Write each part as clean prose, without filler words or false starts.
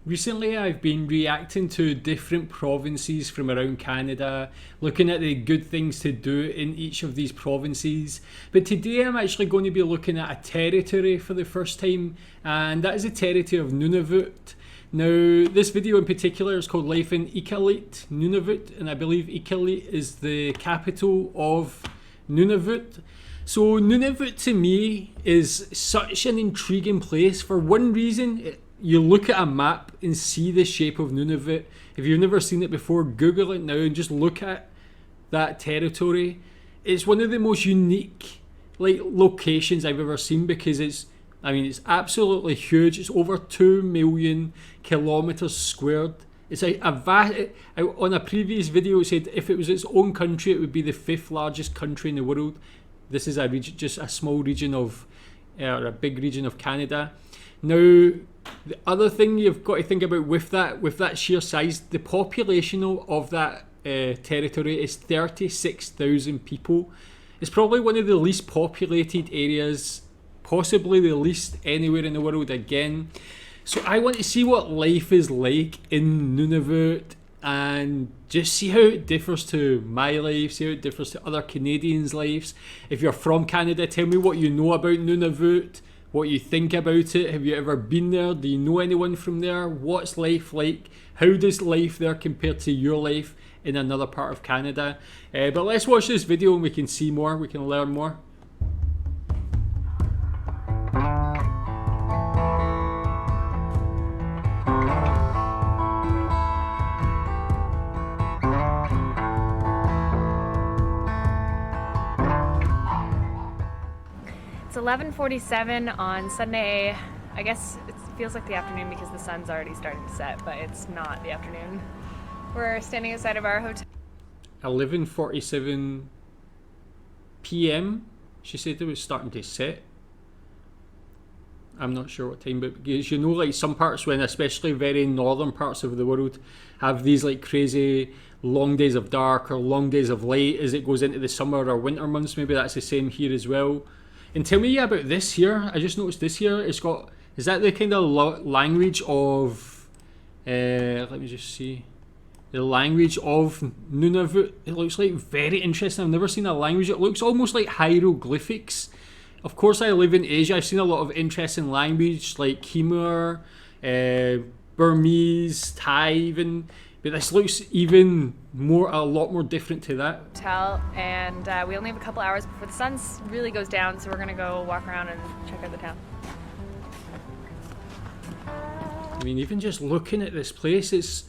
Recently, I've been reacting to different provinces from around Canada, looking at the good things to do in each of these provinces. But today, I'm actually going to be looking at a territory for the first time, and that is the territory of Nunavut. Now, this video in particular is called Life in Iqaluit, Nunavut, and I believe Iqaluit is the capital of Nunavut. So, Nunavut to me is such an intriguing place for one reason. You look at a map and see the shape of Nunavut. If you've never seen it before, Google it now and just look at that territory. It's one of the most unique locations I've ever seen because it's absolutely huge. It's over 2 million kilometers squared. It's a vast. On a previous video, it said if it was its own country, it would be the 5th largest country in the world. This is a region, just a small region of, or a big region of Canada. Now, the other thing you've got to think about with that sheer size, the population of that territory is 36,000 people. It's probably one of the least populated areas, possibly the least anywhere in the world again. So I want to see what life is like in Nunavut and just see how it differs to my life, see how it differs to other Canadians' lives. If you're from Canada, tell me what you know about Nunavut, what you think about it. Have you ever been there? Do you know anyone from there? What's life like? How does life there compare to your life in another part of Canada? But let's watch this video and we can see more, we can learn more. It's 11:47 on Sunday. I guess it feels like the afternoon because the sun's already starting to set, but it's not the afternoon. We're standing outside of our hotel. 11:47 p.m. She said it was starting to set. I'm not sure what time, but because you know, like some parts, when especially very northern parts of the world have these like crazy long days of dark or long days of light as it goes into the summer or winter months. Maybe that's the same here as well. And tell me about this here. I just noticed this here. It's got, is that the kind of language of, let me just see. The language of Nunavut. It looks like very interesting. I've never seen a language. It looks almost like hieroglyphics. Of course, I live in Asia. I've seen a lot of interesting language like Khmer, Burmese, Thai even. But this looks even more, a lot more different to that. Hotel, and we only have a couple hours before the sun really goes down, so we're gonna go walk around and check out the town. I mean, even just looking at this place, it's,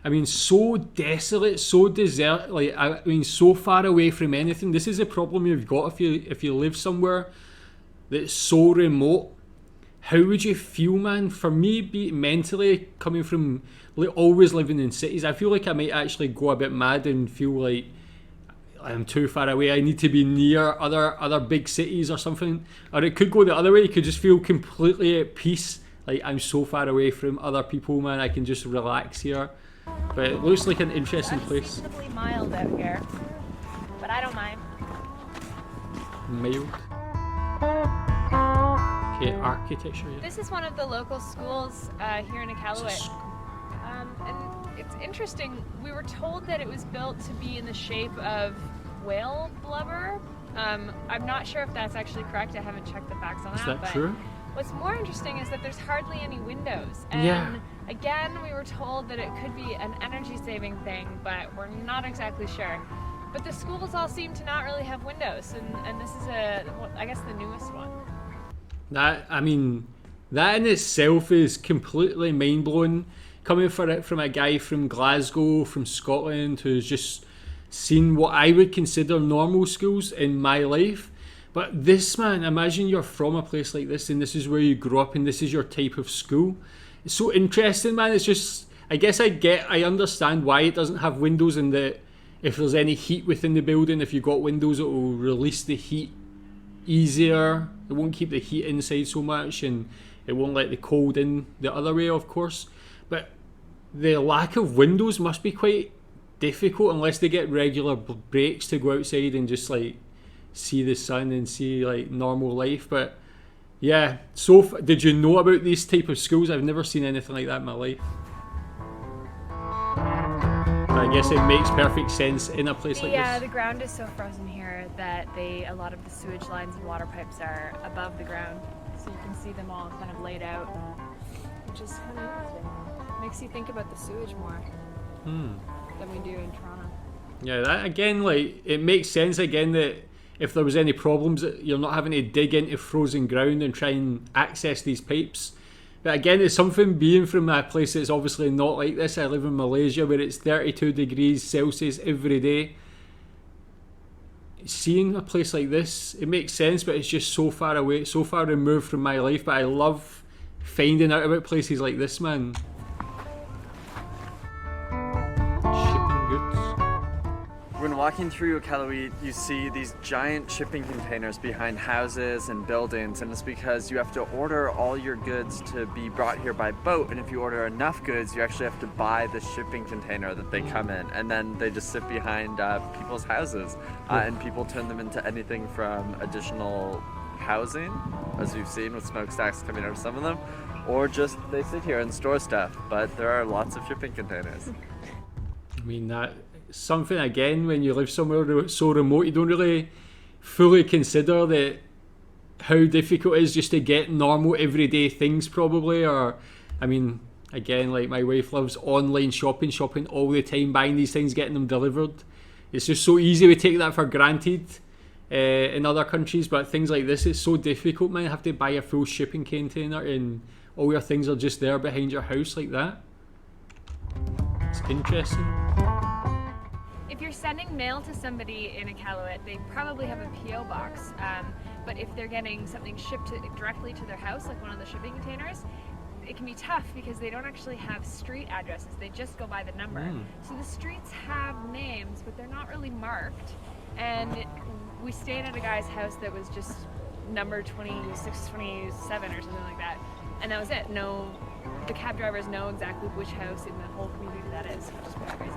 I mean, so desolate, so desert, like, I mean, so far away from anything. This is a problem you've got if you live somewhere that's so remote. How would you feel, man? For me, mentally, coming from always living in cities, I feel like I might actually go a bit mad and feel like I'm too far away. I need to be near other big cities or something. Or it could go the other way. You could just feel completely at peace. Like, I'm so far away from other people, man. I can just relax here. But it looks like an interesting place. It's reasonably mild out here, but I don't mind. Mild. Okay, architecture. Yeah. This is one of the local schools here in Iqaluit. And it's interesting, we were told that it was built to be in the shape of whale blubber. I'm not sure if that's actually correct. I haven't checked the facts on that. Is that but true? What's more interesting is that there's hardly any windows. And yeah. Again, we were told that it could be an energy saving thing, but we're not exactly sure. But the schools all seem to not really have windows, and this is I guess the newest one. That, I mean, that in itself is completely mind-blowing. Coming from a guy from Glasgow, from Scotland, who's just seen what I would consider normal schools in my life. But this, man, imagine you're from a place like this and this is where you grew up and this is your type of school. It's so interesting, man. It's just, I guess I understand why it doesn't have windows, and that if there's any heat within the building, if you've got windows, it will release the heat easier. It won't keep the heat inside so much, and it won't let the cold in the other way, of course. But the lack of windows must be quite difficult unless they get regular breaks to go outside and just like see the sun and see like normal life. But Yeah, so did you know about these type of schools? I've never seen anything like that in my life. I guess it makes perfect sense in a place like Yeah, this. the ground is so frozen here that a lot of the sewage lines and water pipes are above the ground, so you can see them all kind of laid out, which is kind of interesting. Makes you think about the sewage more than we do in Toronto. Yeah, that again, like, it makes sense again that if there was any problems, that you're not having to dig into frozen ground and try and access these pipes. But again, it's something being from a place that's obviously not like this. I live in Malaysia where it's 32 degrees Celsius every day. Seeing a place like this, it makes sense, but it's just so far away, so far removed from my life. But I love finding out about places like this, man. Shipping goods. When walking through Iqaluit, you see these giant shipping containers behind houses and buildings, and it's because you have to order all your goods to be brought here by boat, and if you order enough goods, you actually have to buy the shipping container that they come in, and then they just sit behind people's houses, and people turn them into anything from additional housing, as we've seen with smokestacks coming out of some of them, or just they sit here and store stuff, but there are lots of shipping containers. I mean, that something again when you live somewhere so remote, you don't really fully consider that how difficult it is just to get normal everyday things probably. Or I mean, again, like my wife loves online shopping all the time, buying these things, getting them delivered. It's just so easy, we take that for granted in other countries, but things like this is so difficult, man. You have to buy a full shipping container and all your things are just there behind your house like that. It's interesting. If you're sending mail to somebody in Iqaluit, they probably have a PO box. But if they're getting something shipped directly to their house, like one of the shipping containers, it can be tough because they don't actually have street addresses. They just go by the number. So the streets have names, but they're not really marked. And we stayed at a guy's house that was just number 2627 or something like that. And that was it. No, the cab drivers know exactly which house in the whole community that is, which is pretty crazy.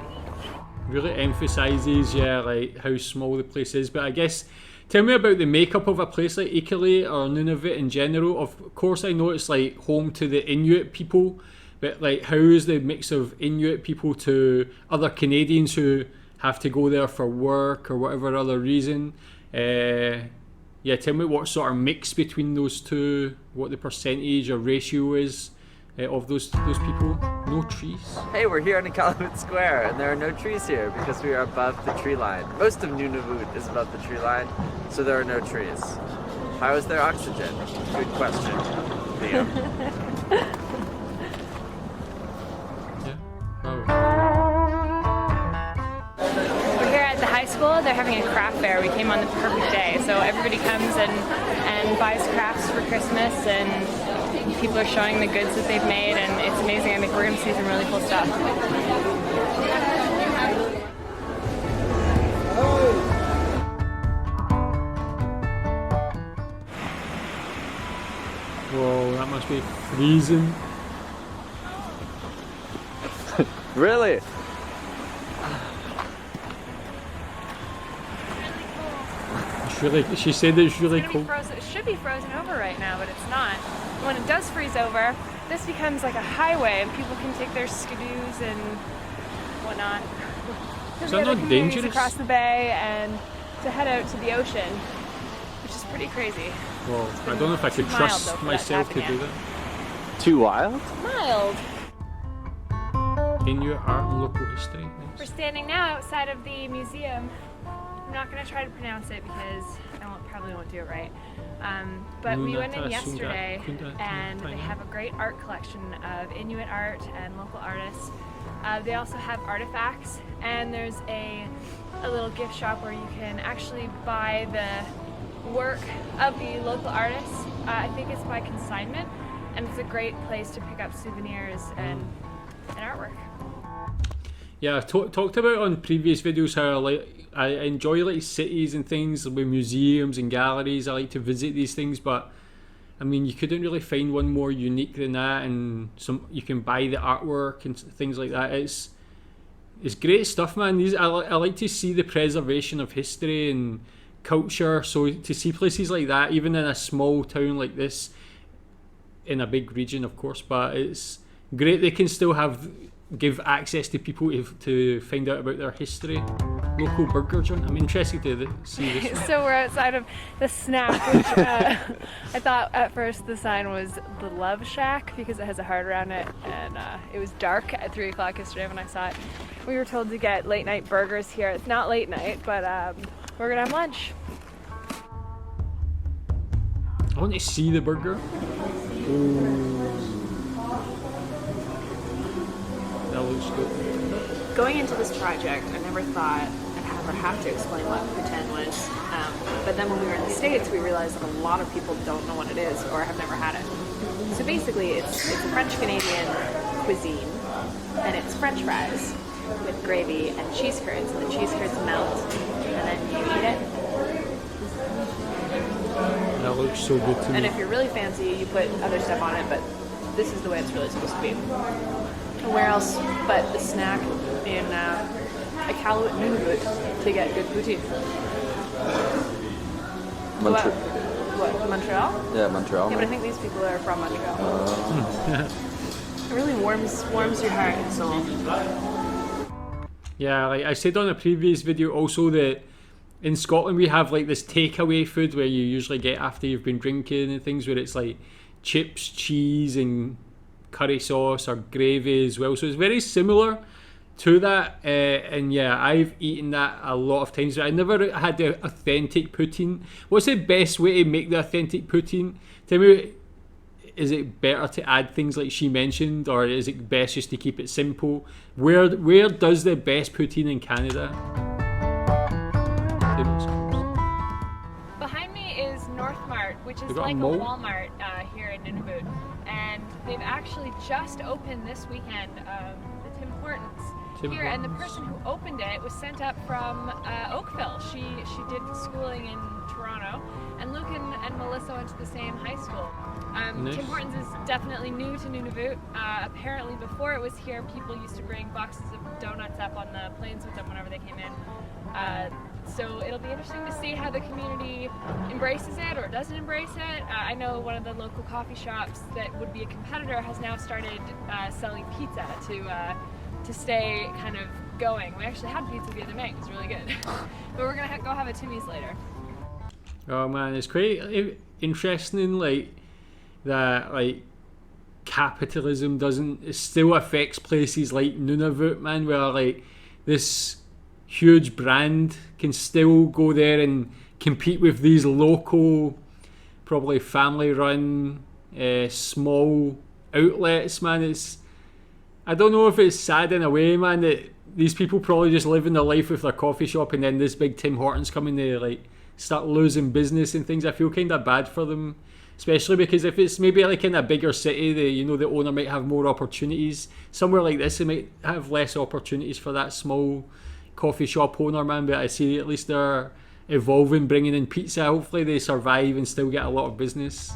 Really emphasises, yeah, like how small the place is. But I guess, tell me about the makeup of a place like Iqaluit or Nunavut in general. Of course, I know it's like home to the Inuit people, but like, how is the mix of Inuit people to other Canadians who have to go there for work or whatever other reason? Yeah, tell me what sort of mix between those two, what the percentage or ratio is of those people. No trees. Hey, we're here in Iqaluit Square, and there are no trees here because we are above the tree line. Most of Nunavut is above the tree line, so there are no trees. How is there oxygen? Good question, Liam. Yeah. Oh. We're here at the high school. They're having a craft fair. We came on the perfect day. So everybody comes and buys crafts for Christmas, and people are showing the goods that they've made, and it's amazing. I think we're going to see some really cool stuff. Whoa, that must be freezing. Really? It's really, she said it's really cold. It should be frozen over right now, but it's not. When it does freeze over, this becomes like a highway, and people can take their skidoos and whatnot. Is that not dangerous? Across the bay and to head out to the ocean, which is pretty crazy. Well, I don't know if I could trust myself to do that. Too wild? Mild. Inuit art and local history. We're Nice. standing now outside of the museum. I'm not going to try to pronounce it because I probably won't do it right. But we went in yesterday, and they have a great art collection of Inuit art and local artists. They also have artifacts, and there's a little gift shop where you can actually buy the work of the local artists. I think it's by consignment, and it's a great place to pick up souvenirs and artwork. Yeah, I've talked about on previous videos how I enjoy like cities and things with museums and galleries. I like to visit these things, but I mean, you couldn't really find one more unique than that, and you can buy the artwork and things like that. It's great stuff, man. I like to see the preservation of history and culture. So to see places like that, even in a small town like this, in a big region, of course, but it's great they can still give access to people to find out about their history. Local burger joint. I'm interested to see this one. So we're outside of the Snack, which I thought at first the sign was the Love Shack because it has a heart around it, and it was dark at 3 o'clock yesterday when I saw it. We were told to get late night burgers here. It's not late night, but we're gonna have lunch. I want to see the burger. Ooh. That looks good. Going into this project, I never thought I'd ever have to explain what poutine was. But then when we were in the States, we realized that a lot of people don't know what it is or have never had it. So basically, it's a French-Canadian cuisine, and it's French fries with gravy and cheese curds, and the cheese curds melt, and then you eat it. That looks so good to me. And if you're really fancy, you put other stuff on it, but this is the way it's really supposed to be. Where else but the Snack in Iqaluit, Nunavut to get good poutine? What, Montreal? Yeah, Montreal. Yeah, but I think these people are from Montreal. It really warms your heart and soul. Yeah, like I said on a previous video also that in Scotland we have like this takeaway food where you usually get after you've been drinking and things, where it's like chips, cheese and curry sauce or gravy as well. So it's very similar to that, and yeah, I've eaten that a lot of times, but I never had the authentic poutine. What's the best way to make the authentic poutine? Tell me, is it better to add things like she mentioned, or is it best just to keep it simple? Where does the best poutine in Canada? Behind me is North Mart, which is They got a like a mall? Walmart here in Nunavut, and they've actually just opened this weekend the Tim Hortons here, and the person who opened it was sent up from Oakville. She did schooling in Toronto, and Luke and Melissa went to the same high school. Nice. Tim Hortons is definitely new to Nunavut. Apparently before it was here, people used to bring boxes of donuts up on the planes with them whenever they came in. So it'll be interesting to see how the community embraces it or doesn't embrace it. I know one of the local coffee shops that would be a competitor has now started selling pizza to stay kind of going. We actually had pizza the other night. It was really good. But we're gonna go have a Timmy's later. Oh man, it's quite interesting, like that, like capitalism it still affects places like Nunavut, man, where like this huge brand can still go there and compete with these local, probably family-run, small outlets, man. I don't know if it's sad in a way, man, that these people probably just living their life with their coffee shop, and then this big Tim Hortons coming to like start losing business and things. I feel kind of bad for them, especially because if it's maybe like in a bigger city, the owner might have more opportunities. Somewhere like this, they might have less opportunities for that small coffee shop owner, man. But I see at least they're evolving, bringing in pizza. Hopefully they survive and still get a lot of business.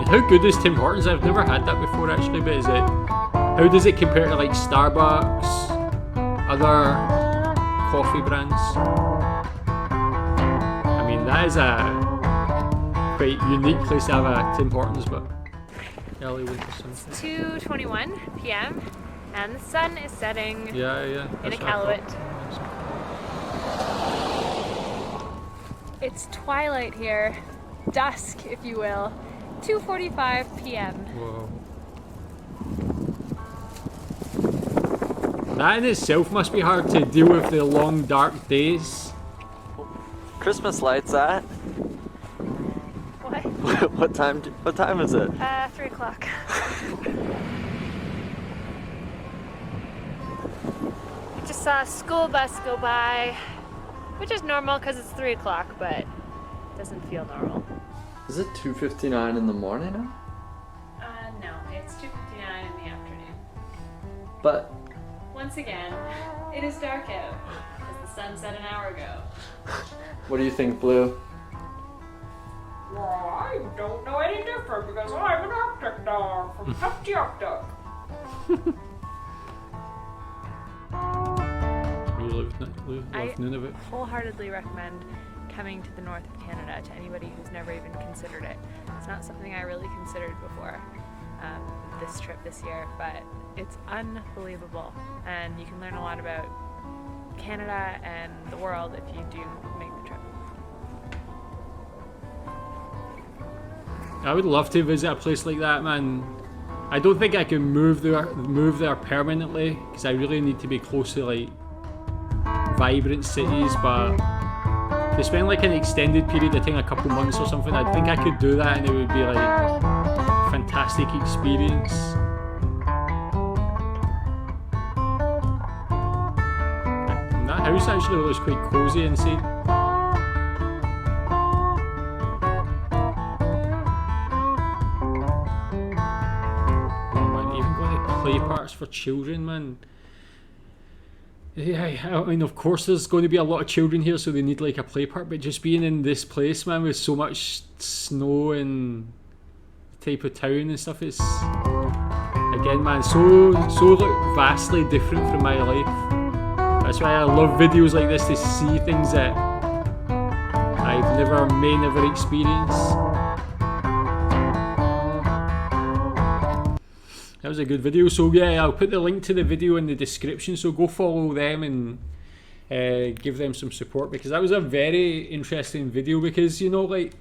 How good is Tim Hortons? I've never had that before actually, but how does it compare to like Starbucks, other coffee brands? I mean, that is a quite unique place to have a Tim Hortons, but early winter sunset. It's 2:21 p.m. and the sun is setting in that's Iqaluit. It's twilight here, dusk if you will. 2:45 p.m. Whoa. That in itself must be hard to deal with the long dark days. Christmas lights at? What? What time is it? 3 o'clock. I just saw a school bus go by, which is normal because it's 3 o'clock, but it doesn't feel normal. Is it 2:59 in the morning now? No, it's 2:59 in the afternoon. But Once again, it is dark out, as the sun set an hour ago. what do you think, Blue? Well, I don't know any different because I'm an Arctic dog from Duck. I Nunavut. wholeheartedly recommend coming to the north of Canada to anybody who's never even considered it. It's not something I really considered before this trip this year, but it's unbelievable, and you can learn a lot about Canada and the world if you do make the trip. I would love to visit a place like that, man. I don't think I can move there permanently because I really need to be close to like vibrant cities, but to spend like an extended period of time, a couple months or something, I think I could do that and it would be like a fantastic experience. And that house actually looks quite cozy inside. Play parks for children, man. Yeah, I mean, of course there's going to be a lot of children here, so they need like a play park, but just being in this place, man, with so much snow and type of town and stuff, it's again, man, so like vastly different from my life. That's why I love videos like this, to see things that I've may never experienced. That was a good video. So yeah, I'll put the link to the video in the description, so go follow them and give them some support, because that was a very interesting video. Because, you know, like,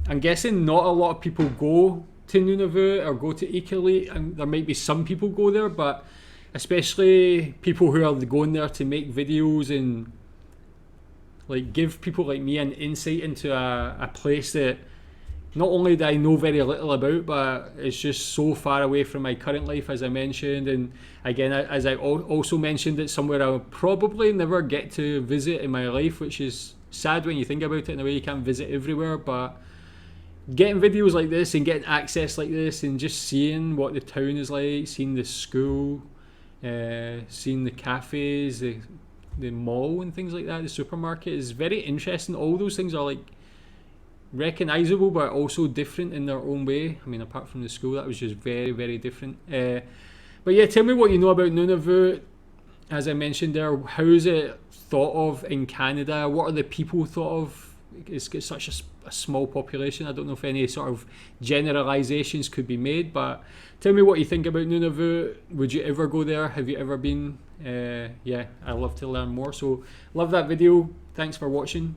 I'm guessing not a lot of people go to Nunavut or go to Iqaluit, and there might be some people go there, but especially people who are going there to make videos and like give people like me an insight into a place that not only do I know very little about, but it's just so far away from my current life, as I mentioned. And again, as I also mentioned, it's somewhere I'll probably never get to visit in my life, which is sad when you think about it. In a way, you can't visit everywhere, but getting videos like this and getting access like this and just seeing what the town is like, seeing the school, seeing the cafes, the mall and things like that, the supermarket, is very interesting. All those things are like recognisable but also different in their own way. I mean, apart from the school, that was just very, very different. But yeah, tell me what you know about Nunavut. As I mentioned there, how is it thought of in Canada? What are the people thought of? It's got such a small population. I don't know if any sort of generalisations could be made, but tell me what you think about Nunavut. Would you ever go there? Have you ever been? Yeah, I'd love to learn more. So love that video. Thanks for watching.